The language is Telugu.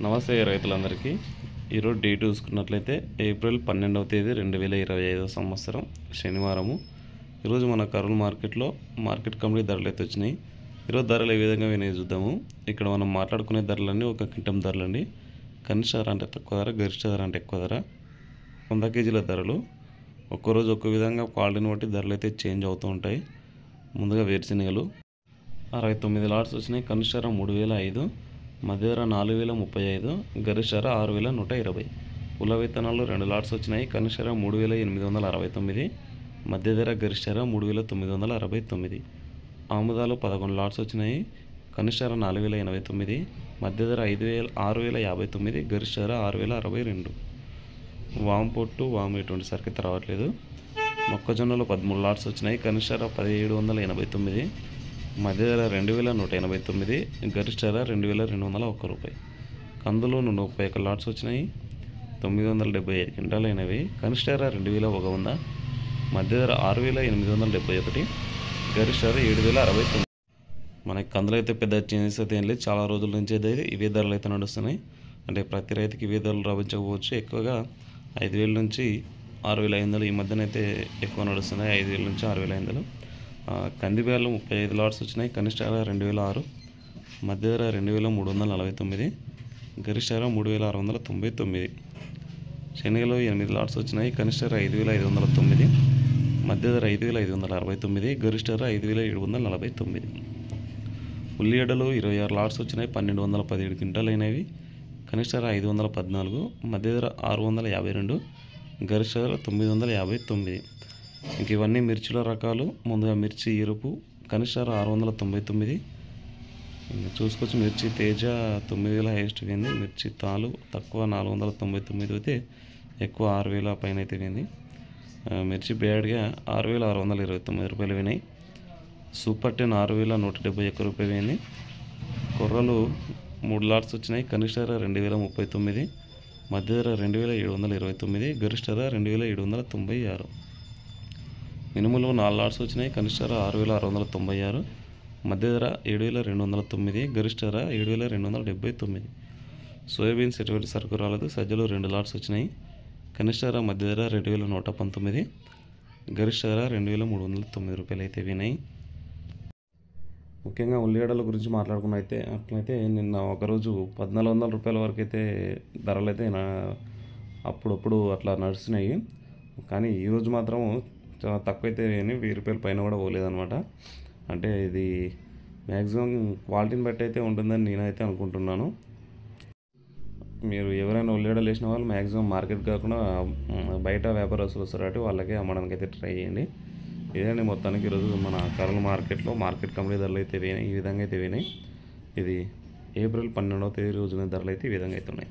నమస్తే రైతులందరికీ. ఈరోజు డేట్ చూసుకున్నట్లయితే ఏప్రిల్ 12వ తేదీ 2025 సంవత్సరం శనివారము. ఈరోజు మన కర్నూలు మార్కెట్లో మార్కెట్ కమిటీ ధరలు అయితే వచ్చినాయి. ఈరోజు ధరలు ఏ విధంగా వినేది చూద్దాము. ఇక్కడ మనం మాట్లాడుకునే ధరలన్నీ ఒక క్వింటం ధరలండి. కనిష్ట ధర అంటే తక్కువ ధర, గరిష్ట ధర అంటే ఎక్కువ ధర. 100 కేజీల ధరలు ఒక్కరోజు ఒక్క విధంగా క్వాలిటీని బట్టి ధరలు అయితే చేంజ్ అవుతూ ఉంటాయి. ముందుగా వేరుశెనగలు 69 లాట్స్ వచ్చినాయి. కనిష్ట ధర 3005, మధ్య ధర 4035, గరిష్ట ధర 6120. పుల్ల విత్తనాలు 2 లాట్స్ వచ్చినాయి. కనిష్ట ధర 3869, మధ్య ధర గరిష్ట ధర 3969. ఆముదాలు 11 లాట్స్ వచ్చినాయి. కనిష్ట ధర 4089, మధ్య ధర 6059, గరిష్ట ధర 6062. వాము పొట్టు వాము ఎటువంటి సరికిత రావట్లేదు. మొక్కజొన్నలు 13 లాట్స్ వచ్చినాయి. కనిష్ట ధర 1789, మధ్య ధర 2189, గరిష్ట ధర 2201 రూపాయి. కందులు 31 లాట్స్ వచ్చినాయి. 975 క్వింటాలు అయినవి. కనిష్ట ధర 2100, మధ్య ధర 6871, గరిష్ట ధర 7069. మనకి కందులు అయితే పెద్ద చేంజెస్ అయితే ఏం లేదు. చాలా రోజుల నుంచి అయితే ఇవే ధరలు అయితే నడుస్తున్నాయి. అంటే ప్రతి రైతుకి ఇవే ధరలు లభించకపోవచ్చు. ఎక్కువగా 5000 నుంచి 6500 ఈ మధ్యన అయితే ఎక్కువ నడుస్తున్నాయి. 5000 నుంచి 6500. కందిబ్యాలు 35 లాట్స్ వచ్చినాయి. కనిష్ట ధర 2006, మధ్య ధర 2349, గరిష్ట ధర 3699. శనగలు 8 లాట్స్ వచ్చినాయి. కనిష్ట ధర 5509, మధ్య ధర 5569, గరిష్ట ధర 5749. ఉల్లిగడ్డలు 26 లాట్స్ వచ్చినాయి. 1217 క్వింటాలు అయినవి. కనిష్ట ధర 514, మధ్య ధర 652, గరిష్ట ధర 959. ఇంక ఇవన్నీ మిర్చిల రకాలు. ముందుగా మిర్చి ఎరుపు కనిష్ట ధర 699. చూసుకోవచ్చు. మిర్చి తేజ 9000 హైయెస్ట్ పోయింది. మిర్చి తాలు తక్కువ 499 అయితే ఎక్కువ 6000 పైన అయితే పోయింది. మిర్చి బ్యాడ్గా 6629 రూపాయలు పోయినాయి. సూపర్ 10 6171 రూపాయలు పోయింది. కొర్రలు 3 లాట్స్ వచ్చినాయి. కనిష్ట ధర 2039, మధ్య ధర 2729, గరిష్ట ధర 2796. మినుములు 4 లాట్స్ వచ్చినాయి. కనిష్ట ధర 6696, మధ్య ధర 7209, గరిష్ట ధర 7279. సోయాబీన్స్ ఎటువంటి సరుకు రాలేదు. సజ్జలు 2 లాట్స్ వచ్చినాయి. కనిష్ట ధర మధ్య ధర 2119, గరిష్ట ధర 2309 రూపాయలు అయితే వినాయి. ముఖ్యంగా ఉల్లిగడ్డల గురించి మాట్లాడుకున్న అట్లయితే నిన్న ఒకరోజు 1400 రూపాయల వరకు అయితే ధరలు అయితే అప్పుడప్పుడు అట్లా నడుస్తున్నాయి. కానీ ఈరోజు మాత్రం చాలా తక్కువ అయితే 1000 రూపాయల పైన కూడా పోలేదన్నమాట. అంటే ఇది మ్యాక్సిమం క్వాలిటీని బట్టి అయితే ఉంటుందని నేనైతే అనుకుంటున్నాను. మీరు ఎవరైనా ఉల్లిగడ్డలు వేసిన వాళ్ళు మ్యాక్సిమం మార్కెట్ కాకుండా బయట వ్యాపారస్తులు వస్తారు కాబట్టి వాళ్ళకే అమ్మడానికి అయితే ట్రై చేయండి. ఇదండి మొత్తానికి ఈరోజు మన కర్నూలు మార్కెట్లో మార్కెట్ కమిటీ ధరలు అయితే ఈ విధంగా అయితే వినాయి. ఇది ఏప్రిల్ 12వ తేదీ రోజున ధరలు అయితే ఈ విధంగా అయితే ఉన్నాయి.